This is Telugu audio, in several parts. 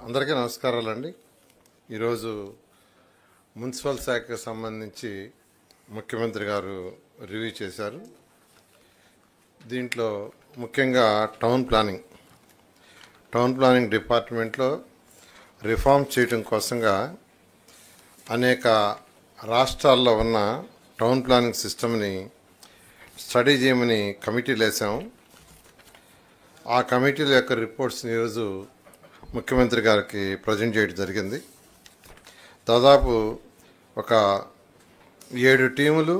అందరికీ నమస్కారాలండి. ఈరోజు మున్సిపల్ శాఖకు సంబంధించి ముఖ్యమంత్రి గారు రివ్యూ చేశారు. దీంట్లో ముఖ్యంగా టౌన్ ప్లానింగ్ డిపార్ట్మెంట్లో రిఫార్మ్ చేయడం కోసంగా అనేక రాష్ట్రాల్లో ఉన్న టౌన్ ప్లానింగ్ సిస్టమ్ని స్టడీ చేయమని కమిటీలు వేసాం. ఆ కమిటీల యొక్క రిపోర్ట్స్ని ఈరోజు ముఖ్యమంత్రి గారికి ప్రజెంట్ చేయడం జరిగింది. దాదాపు ఒక 7 టీములు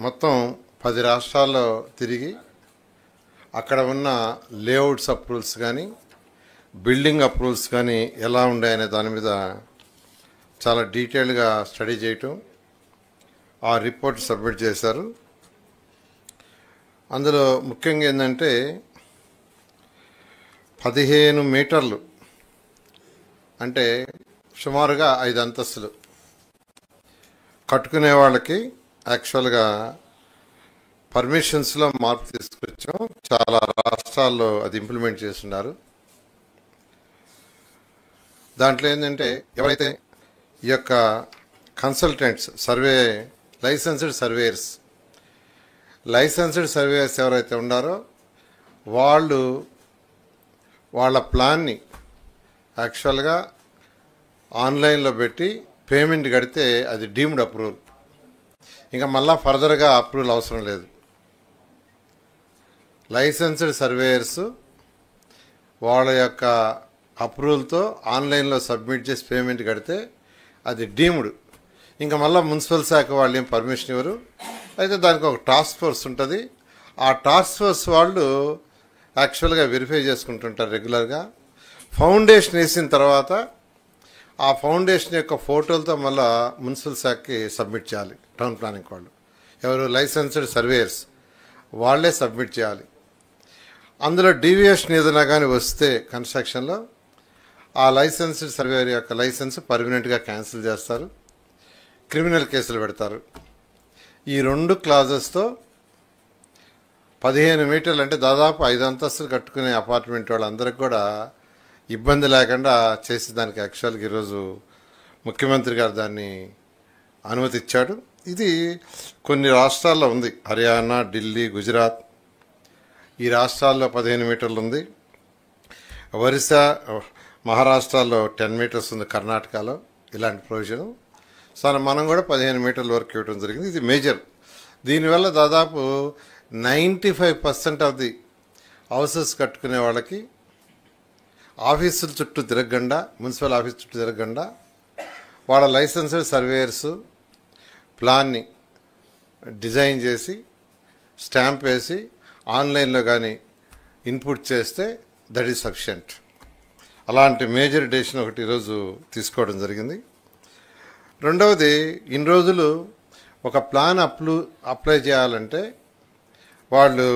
మొత్తం 10 రాష్ట్రాల్లో తిరిగి అక్కడ ఉన్న లేఅవుట్స్ అప్రూవల్స్ కానీ బిల్డింగ్ అప్రూవల్స్ కానీ ఎలా ఉన్నాయనే దాని మీద చాలా డీటెయిల్గా స్టడీ చేయటం, ఆ రిపోర్ట్ సబ్మిట్ చేశారు. అందులో ముఖ్యంగా ఏంటంటే 15 మీటర్లు అంటే సుమారుగా 5 అంతస్తులు కట్టుకునే వాళ్ళకి యాక్చువల్గా పర్మిషన్స్లో మార్పు తీసుకొచ్చాం. చాలా రాష్ట్రాల్లో అది ఇంప్లిమెంట్ చేస్తున్నారు. దాంట్లో ఏంటంటే ఎవరైతే ఈ యొక్క కన్సల్టెంట్స్ లైసెన్స్డ్ సర్వేయర్స్ ఎవరైతే ఉన్నారో వాళ్ళ ప్లాన్ని యాక్చువల్గా ఆన్లైన్లో పెట్టి పేమెంట్ కడితే అది డీమ్డ్ అప్రూవల్, ఇంకా మళ్ళా ఫర్దర్గా అప్రూవల్ అవసరం లేదు. లైసెన్స్డ్ సర్వేయర్స్ వాళ్ళ యొక్క అప్రూవల్తో ఆన్లైన్లో సబ్మిట్ చేసి పేమెంట్ కడితే అది డీమ్డ్, ఇంకా మళ్ళీ మున్సిపల్ శాఖ వాళ్ళు ఏం పర్మిషన్ ఇవ్వరు. అయితే దానికి ఒక టాస్క్ ఫోర్స్ ఉంటుంది. ఆ టాస్క్ ఫోర్స్ వాళ్ళు యాక్చువల్గా వెరిఫై చేసుకుంటుంటారు రెగ్యులర్గా. ఫౌండేషన్ వేసిన తర్వాత ఆ ఫౌండేషన్ యొక్క ఫోటోలతో మళ్ళీ మున్సిపల్ శాఖకి సబ్మిట్ చేయాలి. టౌన్ ప్లానింగ్ వాళ్ళు ఎవరు లైసెన్స్డ్ సర్వేయర్స్ వాళ్ళే సబ్మిట్ చేయాలి. అందులో డీవియేషన్ ఏదైనా కానీ వస్తే కన్స్ట్రక్షన్లో ఆ లైసెన్స్డ్ సర్వేయర్ యొక్క లైసెన్స్ పర్మనెంట్గా క్యాన్సిల్ చేస్తారు, క్రిమినల్ కేసులు పెడతారు. ఈ 2 క్లాజెస్తో 15 మీటర్లు అంటే దాదాపు 5 అంతస్తులు కట్టుకునే అపార్ట్మెంట్ వాళ్ళందరికీ కూడా ఇబ్బంది లేకుండా చేసేదానికి యాక్చువల్గా ఈరోజు ముఖ్యమంత్రి గారు దాన్ని అనుమతి ఇచ్చాడు. ఇది కొన్ని రాష్ట్రాల్లో ఉంది. హర్యానా, ఢిల్లీ, గుజరాత్ ఈ రాష్ట్రాల్లో 15 మీటర్లు ఉంది. ఒరిస్సా, మహారాష్ట్రలో 10 మీటర్స్ ఉంది. కర్ణాటకలో ఇలాంటి ప్రొవిజన్. సో మనం కూడా 15 మీటర్ల వరకు ఇవ్వడం జరిగింది. ఇది మేజర్. దీనివల్ల దాదాపు 95% ఆఫ్ ది హౌసెస్ కట్టుకునే వాళ్ళకి ఆఫీసుల చుట్టూ తిరగకుండా, మున్సిపల్ ఆఫీస్ చుట్టూ తిరగకుండా వాళ్ళ లైసెన్స్డ్ సర్వేయర్స్ ప్లాన్ని డిజైన్ చేసి స్టాంప్ వేసి ఆన్లైన్లో కానీ ఇన్పుట్ చేస్తే దట్ ఈజ్ సఫిషియంట్. అలాంటి మేజర్ డెసిషన్ ఒకటి ఈరోజు తీసుకోవడం జరిగింది. రెండవది, ఇన్ని రోజులు ఒక ప్లాన్ అప్లై చేయాలంటే వాళ్ళు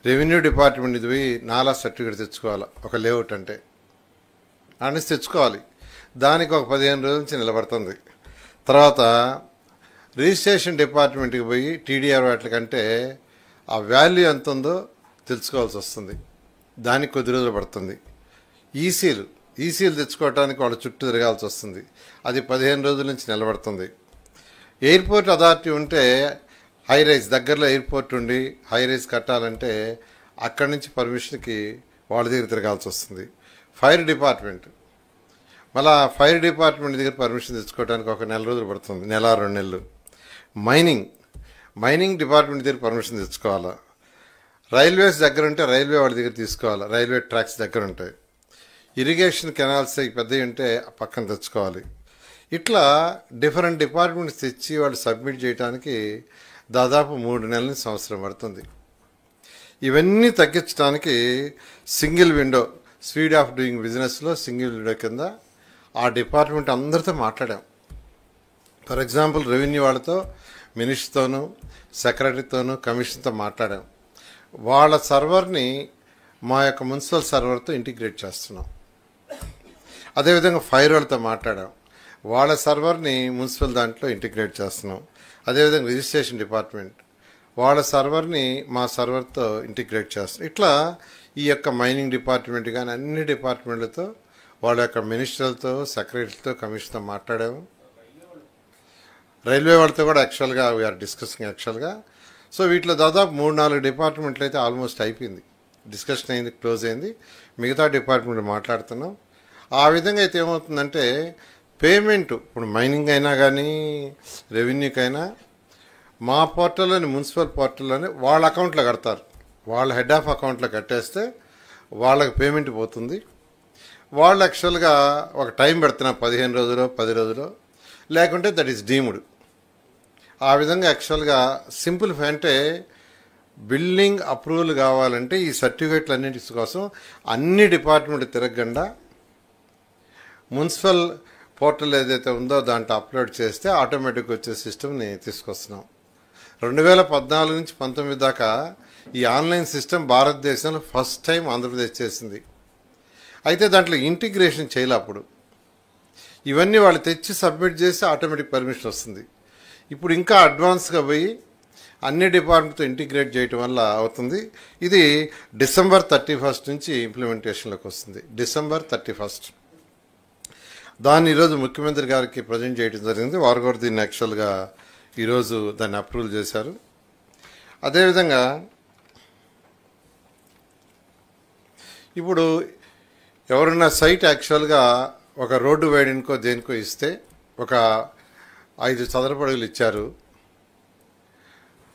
రెవెన్యూ డిపార్ట్మెంట్ పోయి నాలా సర్టిఫికేట్ తెచ్చుకోవాలి. ఒక లేఅవుట్ అంటే అనేసి తెచ్చుకోవాలి. దానికి ఒక 15 రోజుల నుంచి నిలబడుతుంది. తర్వాత రిజిస్ట్రేషన్ డిపార్ట్మెంట్కి పోయి టీడీఆర్ వాటికంటే ఆ వాల్యూ ఎంత ఉందో తెలుసుకోవాల్సి వస్తుంది. దానికి కొద్ది రోజులు పడుతుంది. ఈసీలు తెచ్చుకోవడానికి వాళ్ళ చుట్టూ తిరగాల్సి వస్తుంది. అది 15 రోజుల నుంచి నిలబడుతుంది. ఎయిర్పోర్ట్ అథారిటీ ఉంటే దగ్గరలో ఎయిర్పోర్ట్ ఉండి హై రైజ్ కట్టాలంటే అక్కడి నుంచి పర్మిషన్కి వాళ్ళ దగ్గర తిరగాల్సి వస్తుంది. ఫైర్ డిపార్ట్మెంట్ దగ్గర పర్మిషన్ తెచ్చుకోవడానికి ఒక 1 రోజులు పడుతుంది, 1-2 నెలలు. మైనింగ్ డిపార్ట్మెంట్ దగ్గర పర్మిషన్ తెచ్చుకోవాలా. రైల్వేస్ దగ్గర ఉంటే రైల్వే వాళ్ళ దగ్గర తీసుకోవాలి, రైల్వే ట్రాక్స్ దగ్గర ఉంటాయి. ఇరిగేషన్ కెనాల్స్ పెద్దవి ఉంటే పక్కన తెచ్చుకోవాలి. ఇట్లా డిఫరెంట్ డిపార్ట్మెంట్స్ తెచ్చి వాళ్ళు సబ్మిట్ చేయడానికి దాదాపు 3 నెలల నుంచి సంవత్సరం పడుతుంది. ఇవన్నీ తగ్గించడానికి single window, speed of doing బిజినెస్లో సింగిల్ విండో కింద ఆ డిపార్ట్మెంట్ అందరితో మాట్లాడాం. ఫర్ ఎగ్జాంపుల్ రెవెన్యూ వాళ్ళతో, మినిస్టర్తోనూ, సెక్రటరీతోనూ, కమిషన్తో మాట్లాడాం. వాళ్ళ సర్వర్ని మా యొక్క మున్సిపల్ సర్వర్తో ఇంటిగ్రేట్ చేస్తున్నాం. అదేవిధంగా ఫైర్ వాళ్ళతో మాట్లాడాం. వాళ్ళ సర్వర్ని మున్సిపల్ దాంట్లో ఇంటిగ్రేట్ చేస్తున్నాం. అదేవిధంగా రిజిస్ట్రేషన్ డిపార్ట్మెంట్ వాళ్ళ సర్వర్ని మా సర్వర్తో ఇంటిగ్రేట్ చేస్తున్నాం. ఇట్లా ఈ యొక్క మైనింగ్ డిపార్ట్మెంట్ కానీ అన్ని డిపార్ట్మెంట్లతో వాళ్ళ యొక్క మినిస్టర్లతో, సెక్రటరీతో, కమిషన్తో మాట్లాడాము. రైల్వే వాళ్ళతో కూడా యాక్చువల్గా వీఆర్ డిస్కసింగ్ యాక్చువల్గా. సో వీటిలో దాదాపు 3-4 డిపార్ట్మెంట్లు అయితే ఆల్మోస్ట్ అయిపోయింది, డిస్కషన్ అయింది, క్లోజ్ అయింది. మిగతా డిపార్ట్మెంట్ మాట్లాడుతున్నాం. ఆ విధంగా అయితే ఏమవుతుందంటే పేమెంట్ ఇప్పుడు మైనింగ్ అయినా కానీ రెవెన్యూకైనా మా పోర్టల్లోని, మున్సిపల్ పోర్టల్లోని వాళ్ళ అకౌంట్లో కడతారు. వాళ్ళ హెడ్ ఆఫ్ అకౌంట్లో కట్టేస్తే వాళ్ళకి పేమెంట్ పోతుంది. వాళ్ళు యాక్చువల్గా ఒక టైం పెడుతున్నారు, 15 రోజులు 10 రోజులు, లేకుంటే దట్ ఈస్ డీమ్డ్. ఆ విధంగా యాక్చువల్గా సింప్లిఫై అంటే బిల్డింగ్ అప్రూవల్ కావాలంటే ఈ సర్టిఫికేట్లు అన్నింటి కోసం అన్ని డిపార్ట్మెంట్ తిరగకుండా మున్సిపల్ పోర్టల్ ఏదైతే ఉందో దాంట్లో అప్లోడ్ చేస్తే ఆటోమేటిక్గా వచ్చే సిస్టమ్ని తీసుకొస్తున్నాం. 2014 నుంచి 19 దాకా ఈ ఆన్లైన్ సిస్టమ్ భారతదేశంలో ఫస్ట్ టైం ఆంధ్రప్రదేశ్ చేసింది. అయితే దాంట్లో ఇంటిగ్రేషన్ చేయాలి. అప్పుడు ఇవన్నీ వాళ్ళు తెచ్చి సబ్మిట్ చేసి ఆటోమేటిక్ పర్మిషన్ వస్తుంది. ఇప్పుడు ఇంకా అడ్వాన్స్గా పోయి అన్ని డిపార్ట్మెంట్తో ఇంటిగ్రేట్ చేయటం వల్ల అవుతుంది. ఇది December 31 నుంచి ఇంప్లిమెంటేషన్లోకి వస్తుంది. December 31. దాన్ని ఈరోజు ముఖ్యమంత్రి గారికి ప్రజెంట్ చేయడం జరిగింది. వారు కూడా దీన్ని యాక్చువల్గా ఈరోజు దాన్ని అప్రూవల్ చేశారు. అదేవిధంగా ఇప్పుడు ఎవరైనా సైట్ యాక్చువల్గా ఒక రోడ్డు వేయడానికో దేనికో ఇస్తే ఒక 5 చదరపు అడుగులు ఇచ్చారు.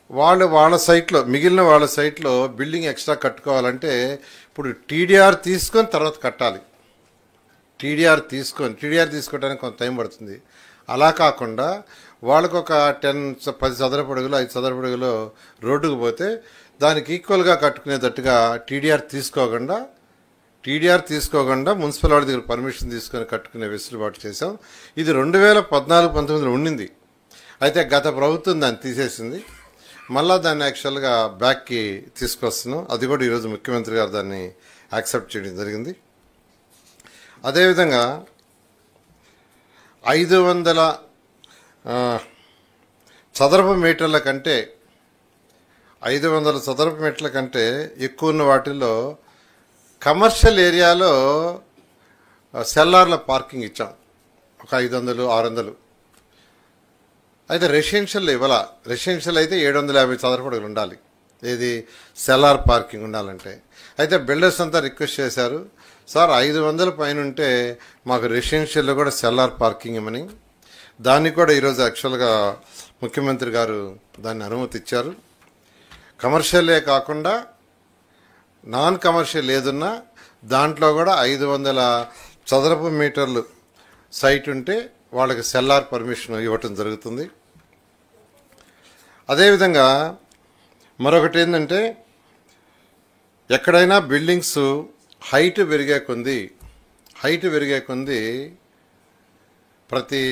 వాళ్ళ సైట్లో, మిగిలిన వాళ్ళ సైట్లో బిల్డింగ్ ఎక్స్ట్రా కట్టుకోవాలంటే ఇప్పుడు టీడీఆర్ తీసుకొని తర్వాత కట్టాలి. టీడీఆర్ తీసుకోవడానికి కొంత టైం పడుతుంది. అలా కాకుండా వాళ్ళకు ఒక 10 చదరపు అడుగులు 5 చదరపు అడుగులు రోడ్డుకు పోతే దానికి ఈక్వల్గా కట్టుకునేటట్టుగా టీడీఆర్ తీసుకోకుండా మున్సిపల్ వాడి దగ్గర పర్మిషన్ తీసుకొని కట్టుకునే వెసులుబాటు చేశాం. ఇది 2014-19లో ఉండింది. అయితే గత ప్రభుత్వం దాన్ని తీసేసింది. మళ్ళా దాన్ని యాక్చువల్గా బ్యాక్కి తీసుకొస్తున్నాం. అది కూడా ఈరోజు ముఖ్యమంత్రి గారు దాన్ని యాక్సెప్ట్ చేయడం జరిగింది. అదేవిధంగా 500 చదరపు మీటర్ల కంటే 500 చదరపు మీటర్ల కంటే ఎక్కువ ఉన్న వాటిల్లో కమర్షియల్ ఏరియాలో సెల్లార్ల పార్కింగ్ ఇచ్చాం, ఒక 500-600. అయితే రెసిడెన్షియల్ ఇవ్వాల. రెసిడెన్షియల్ అయితే 750 చదరపు అడుగులు ఉండాలి, ఏది సెల్లార్ పార్కింగ్ ఉండాలంటే. అయితే బిల్డర్స్ అంతా రిక్వెస్ట్ చేశారు, సార్ 500 పైన ఉంటే మాకు రెసిడెన్షియల్లో కూడా సెల్లార్ పార్కింగ్ ఇవ్వమని. దానికి కూడా ఈరోజు యాక్చువల్గా ముఖ్యమంత్రి గారు దాన్ని అనుమతి ఇచ్చారు. కమర్షియలే కాకుండా నాన్ కమర్షియల్ ఏదున్నా దాంట్లో కూడా 500 చదరపు మీటర్లు సైట్ ఉంటే వాళ్ళకి సెల్లార్ పర్మిషన్ ఇవ్వటం జరుగుతుంది. అదేవిధంగా మరొకటి ఏంటంటే ఎక్కడైనా బిల్డింగ్స్ హైట్ పెరిగే కొంది ప్రతి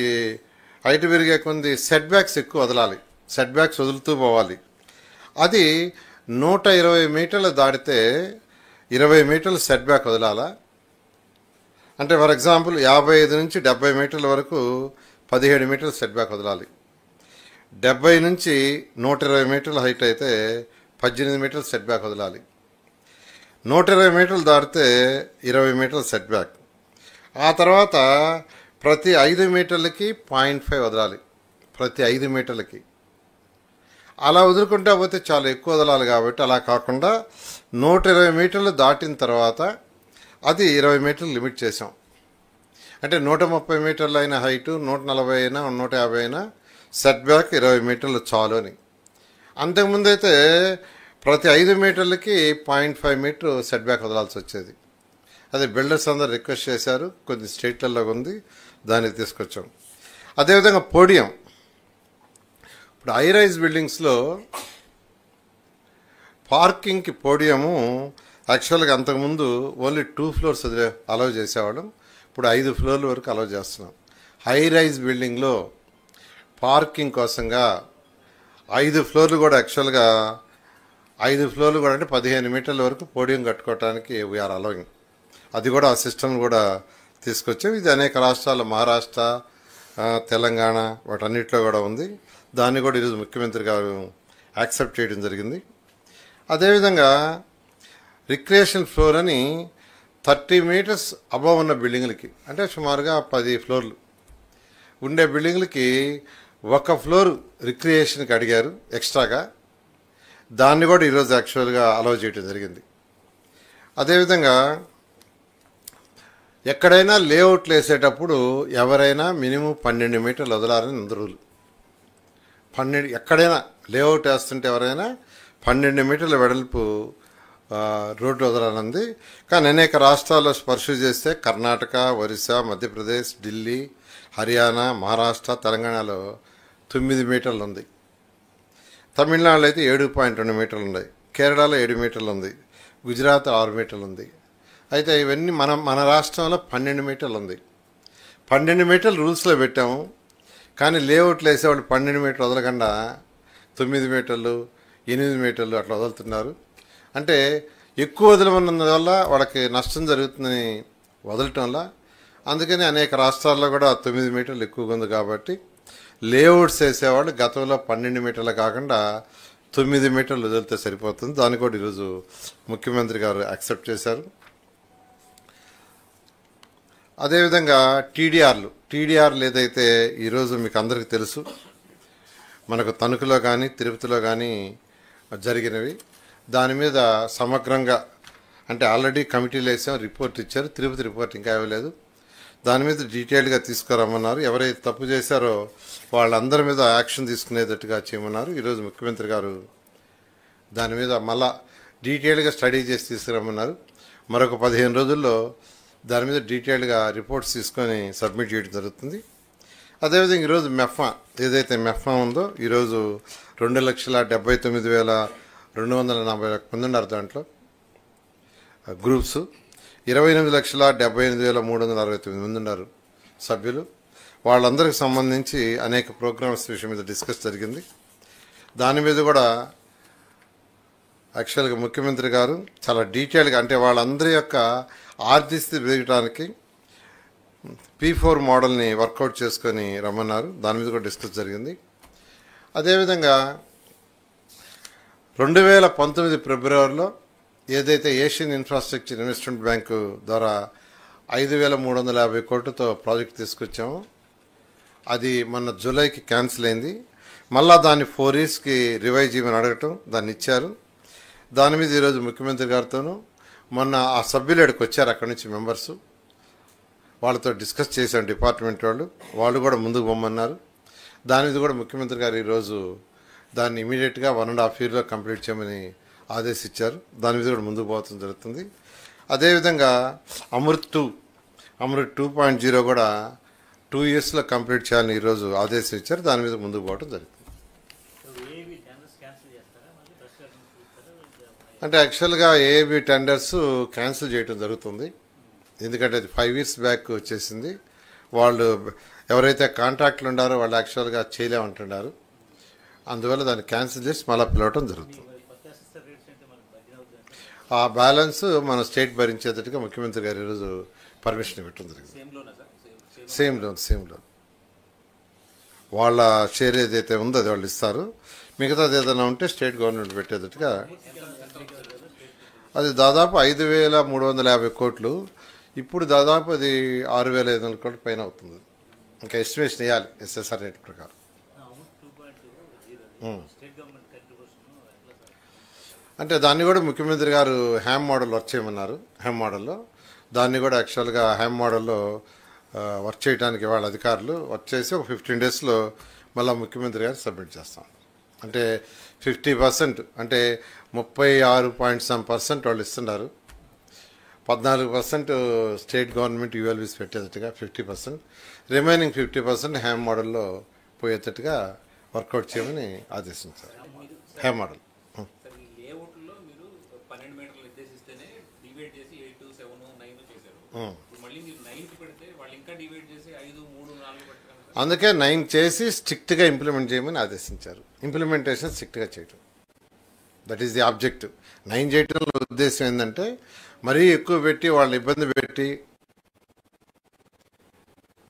హైట్ పెరిగే కొంది సెట్ బ్యాక్స్ ఎక్కువ వదలాలి, సెట్ బ్యాక్స్ వదులుతూ పోవాలి. అది 120 మీటర్లు దాటితే 20 మీటర్లు సెట్ బ్యాక్ వదలాలా. అంటే ఫర్ ఎగ్జాంపుల్ 55 నుంచి 70 మీటర్ల వరకు 17 మీటర్లు సెట్ బ్యాక్ వదలాలి. 70 నుంచి 120 మీటర్ల హైట్ అయితే 18 మీటర్లు సెట్ బ్యాక్ వదలాలి. 120 మీటర్లు దాటితే 20 మీటర్ల సెట్ బ్యాక్. ఆ తర్వాత ప్రతి 5 మీటర్లకి 0.5 వదలాలి, ప్రతి 5 మీటర్లకి. అలా వదులుకుంటా పోతే చాలా ఎక్కువ వదలాలి. కాబట్టి అలా కాకుండా 120 మీటర్లు దాటిన తర్వాత అది 20 మీటర్లు లిమిట్ చేసాం. అంటే 130 మీటర్లు అయిన హైటు, 140 అయినా 150 అయినా సెట్ బ్యాక్ 20 మీటర్లు చాలు అని. అంతకుముందు అయితే ప్రతి 5 మీటర్లకి 0.5 మీటర్ సెట్ బ్యాక్ వదలాల్సి వచ్చేది. అది బిల్డర్స్ అందరూ రిక్వెస్ట్ చేశారు, కొన్ని స్టేట్లలో ఉంది, దానికి తీసుకొచ్చాం. అదేవిధంగా పోడియం, ఇప్పుడు హై రైజ్ బిల్డింగ్స్లో పార్కింగ్కి పోడియము యాక్చువల్గా అంతకుముందు ఓన్లీ 2 ఫ్లోర్స్ అలౌ చేసేవాళ్ళం. ఇప్పుడు 5 ఫ్లోర్ల వరకు అలౌ చేస్తున్నాం. హై రైజ్ బిల్డింగ్లో పార్కింగ్ కోసంగా 5 ఫ్లోర్లు కూడా యాక్చువల్గా 5 ఫ్లోర్లు కూడా అంటే 15 మీటర్ల వరకు పోడియం కట్టుకోవడానికి వీఆర్ అలౌయింగ్. అది కూడా ఆ సిస్టమ్ కూడా తీసుకొచ్చాం. ఇది అనేక రాష్ట్రాలు, మహారాష్ట్ర, తెలంగాణ వాటన్నిటిలో కూడా ఉంది. దాన్ని కూడా ఈరోజు ముఖ్యమంత్రి గారు యాక్సెప్ట్ చేయడం జరిగింది. అదేవిధంగా రిక్రియేషన్ ఫ్లోర్ అని 30 మీటర్స్ అబవ్ ఉన్న బిల్డింగ్లకి, అంటే సుమారుగా 10 ఫ్లోర్లు ఉండే బిల్డింగ్లకి ఒక ఫ్లోర్ రిక్రియేషన్కి అడిగారు ఎక్స్ట్రాగా. దాన్ని కూడా ఈరోజు యాక్చువల్గా అలౌ చేయడం జరిగింది. అదేవిధంగా ఎక్కడైనా లేఅవుట్లు వేసేటప్పుడు ఎవరైనా మినిమం 12 మీటర్లు వదలాలని ఉంది రూల్. 12 ఎక్కడైనా లేఅవుట్ వేస్తుంటే ఎవరైనా 12 మీటర్ల వెడల్పు రోడ్డు వదలాలంది. కానీ అనేక రాష్ట్రాల్లో పర్సూ చేస్తే కర్ణాటక, ఒరిస్సా, మధ్యప్రదేశ్, ఢిల్లీ, హర్యానా, మహారాష్ట్ర, తెలంగాణలో 9 మీటర్లు ఉంది. తమిళనాడులో అయితే 7.2 మీటర్లు ఉన్నాయి. కేరళలో 7 మీటర్లు ఉంది. గుజరాత్ 6 మీటర్లు ఉంది. అయితే ఇవన్నీ మన రాష్ట్రంలో 12 మీటర్లు ఉంది. 12 మీటర్లు రూల్స్లో పెట్టాము. కానీ లేఅవుట్లు వేసేవాళ్ళు 12 మీటర్లు వదలకుండా 9 మీటర్లు, 8 మీటర్లు అట్లా వదులుతున్నారు. అంటే ఎక్కువ వదలమన్నందువల్ల వాళ్ళకి నష్టం జరుగుతుందని వదలటం వల్ల, అందుకని అనేక రాష్ట్రాల్లో కూడా 9 మీటర్లు ఎక్కువగా ఉంది. కాబట్టి లేఅవుట్స్ వేసేవాళ్ళు గతంలో 12 మీటర్లు కాకుండా 9 మీటర్లు వదిలితే సరిపోతుంది. దాన్ని కూడా ఈరోజు ముఖ్యమంత్రి గారు యాక్సెప్ట్ చేశారు. అదేవిధంగా టీడీఆర్లు ఏదైతే ఈరోజు మీకు అందరికీ తెలుసు, మనకు తణుకులో కానీ తిరుపతిలో కానీ జరిగినవి, దాని మీద సమగ్రంగా అంటే ఆల్రెడీ కమిటీలు వేసాం, రిపోర్ట్ ఇచ్చారు. తిరుపతి రిపోర్ట్ ఇంకా ఇవ్వలేదు. దాని మీద డీటెయిల్గా తీసుకురమ్మన్నారు. ఎవరైతే తప్పు చేశారో వాళ్ళందరి మీద యాక్షన్ తీసుకునేటట్టుగా చేయమన్నారు. ఈరోజు ముఖ్యమంత్రి గారు దాని మీద మళ్ళా డీటెయిల్గా స్టడీ చేసి తీసుకురమ్మన్నారు. మరొక 15 రోజుల్లో దాని మీద డీటెయిల్గా రిపోర్ట్స్ తీసుకొని సబ్మిట్ చేయడం జరుగుతుంది. అదేవిధంగా ఈరోజు మెఫ్మా ఏదైతే మెఫ్మా ఉందో ఈరోజు 2,79,240 మంది ఉన్నారు. దాంట్లో గ్రూప్స్ 28,78,369 మంది ఉన్నారు సభ్యులు. వాళ్ళందరికి సంబంధించి అనేక ప్రోగ్రామ్స్ విషయం మీద డిస్కస్ జరిగింది. దాని మీద కూడా యాక్చువల్గా ముఖ్యమంత్రి గారు చాలా డీటెయిల్గా, అంటే వాళ్ళందరి యొక్క ఆర్థిక స్థితి పెరగడానికి P4 మోడల్ని వర్కౌట్ చేసుకొని రమ్మన్నారు. దాని మీద కూడా డిస్కస్ జరిగింది. అదేవిధంగా 2019 ఫిబ్రవరిలో ఏదైతే ఏషియన్ ఇన్ఫ్రాస్ట్రక్చర్ ఇన్వెస్ట్మెంట్ బ్యాంకు ద్వారా 5,350 కోట్లతో ప్రాజెక్ట్ తీసుకొచ్చాము. అది మొన్న జూలైకి క్యాన్సిల్ అయింది. మళ్ళా దాన్ని 4 yearsకి రివైజ్ చేయమని అడగటం, దాన్ని ఇచ్చారు. దాని మీద ఈరోజు ముఖ్యమంత్రి గారితోనూ మొన్న ఆ సభ్యులు ఇక్కడికి వచ్చారు, అక్కడి నుంచి మెంబర్స్, వాళ్ళతో డిస్కస్ చేశాం. డిపార్ట్మెంట్ వాళ్ళు కూడా ముందుకు పొమ్మన్నారు. దాని మీద కూడా ముఖ్యమంత్రి గారు ఈరోజు దాన్ని ఇమీడియట్గా 1.5 yearలో కంప్లీట్ చేయమని ఆదేశించారు. దాని మీద కూడా ముందుకు పోవడం జరుగుతుంది. అదేవిధంగా అమృత్ 2.0 కూడా 2 yearsలో కంప్లీట్ చేయాలని ఈరోజు ఆదేశం ఇచ్చారు. దాని మీద ముందుకు పోవడం జరుగుతుంది. అంటే యాక్చువల్గా ఏబీ టెండర్స్ క్యాన్సిల్ చేయడం జరుగుతుంది. ఎందుకంటే అది 5 years బ్యాక్ వచ్చేసింది. వాళ్ళు ఎవరైతే కాంట్రాక్ట్లు ఉండారో వాళ్ళు యాక్చువల్గా చేయలేమంటున్నారు. అందువల్ల దాన్ని క్యాన్సిల్ చేసి మళ్ళీ పిలవటం జరుగుతుంది. ఆ బ్యాలెన్స్ మన స్టేట్ భరించేటట్టుగా ముఖ్యమంత్రి గారు ఈరోజు పర్మిషన్ ఇవ్వటం జరిగింది. సేమ్ లోన్ వాళ్ళ షేర్ ఏదైతే ఉందో అది వాళ్ళు ఇస్తారు. మిగతాది ఏదైనా ఉంటే స్టేట్ గవర్నమెంట్ పెట్టేటట్టుగా అది దాదాపు 5,350 కోట్లు. ఇప్పుడు దాదాపు అది 6,500 కోట్ల పైన అవుతుంది. ఇంకా ఎస్టిమేషన్ వేయాలి ఎస్ఎస్ఆర్ రేట్ ప్రకారం. అంటే దాన్ని కూడా ముఖ్యమంత్రి గారు హ్యామ్ మోడల్ వర్క్ చేయమన్నారు. హ్యామ్ మోడల్లో దాన్ని కూడా యాక్చువల్గా హ్యామ్ మోడల్లో వర్క్ చేయడానికి వాళ్ళ అధికారులు వర్క్ చేసి ఒక 15 daysలో మళ్ళీ ముఖ్యమంత్రి గారు సబ్మిట్ చేస్తాం. అంటే 50%, అంటే 36% వాళ్ళు ఇస్తున్నారు. 14% state government ULBs పెట్టేటట్టుగా 50%, remaining 50% Ham మోడల్లో పోయేటట్టుగా వర్కౌట్ చేయమని ఆదేశించారు. హ్యామ్ మోడల్ అందుకే 9 చేసి స్ట్రిక్ట్గా ఇంప్లిమెంట్ చేయమని ఆదేశించారు. ఇంప్లిమెంటేషన్ స్ట్రిక్ట్గా చేయటం, దట్ ఈస్ ది ఆబ్జెక్టివ్. 9 చేయటంలో ఉద్దేశం ఏంటంటే మరీ ఎక్కువ పెట్టి వాళ్ళని ఇబ్బంది పెట్టి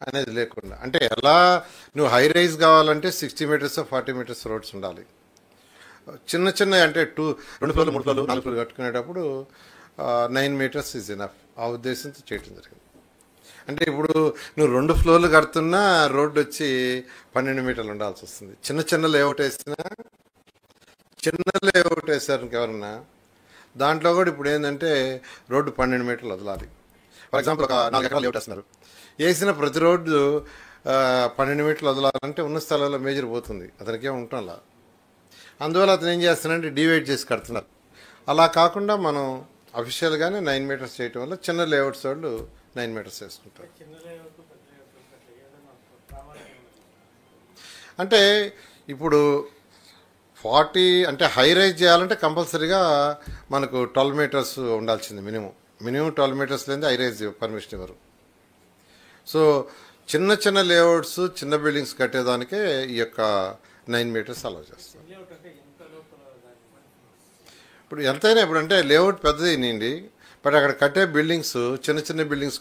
అనేది లేకుండా, అంటే ఎలా నువ్వు హై రైజ్ కావాలంటే 60 meters 40 meters రోడ్స్ ఉండాలి. చిన్న అంటే 2 ఫ్లోర్లు 3 ఫ్లోర్లు 4 ఫ్లోర్లు కట్టుకునేటప్పుడు 9 మీటర్స్ ఈజ్ ఎనఫ్, ఆ ఉద్దేశంతో చేయటం జరిగింది. అంటే ఇప్పుడు నువ్వు 2 ఫ్లోర్లు కడుతున్నా రోడ్డు వచ్చి 12 మీటర్లు ఉండాల్సి వస్తుంది. చిన్న చిన్న లేఅవుట్ వేసినా, చిన్న లేఅవుట్ వేసారు ఎవరన్నా, దాంట్లో కూడా ఇప్పుడు ఏంటంటే రోడ్డు 12 మీటర్లు వదలాలి. ఫర్ ఎగ్జాంపుల్ ఒక 4 ఎకరాలు లేఅవుట్ వేస్తున్నారు, వేసిన ప్రతి రోడ్డు 12 మీటర్లు వదలాలంటే ఉన్న స్థలాల్లో మేజర్ పోతుంది, అతనికేం ఉండటంలా. అందువల్ల అతను ఏం చేస్తున్నాడంటే డివైడ్ చేసి కడుతున్నారు. అలా కాకుండా మనం అఫీషియల్గానే 9 మీటర్స్ చేయటం వల్ల చిన్న లేఅవుట్స్ వాళ్ళు 9 మీటర్స్ వేసుకుంటారు. అంటే ఇప్పుడు 40 అంటే హై రైజ్ చేయాలంటే కంపల్సరీగా మనకు 12 మీటర్స్ ఉండాల్సింది, మినిమం 12 మీటర్స్ లేని హై రైజ్ పర్మిషన్ ఇవ్వరు. సో చిన్న చిన్న లేఅవుట్స్, చిన్న బిల్డింగ్స్ కట్టేదానికే ఈ యొక్క 9 మీటర్స్ అలౌ చేస్తారు. ఇప్పుడు ఎంతైనా ఇప్పుడు అంటే లేఅవుట్ పెద్దది నిండి, బట్ అక్కడ కట్టే బిల్డింగ్స్ చిన్న చిన్న బిల్డింగ్స్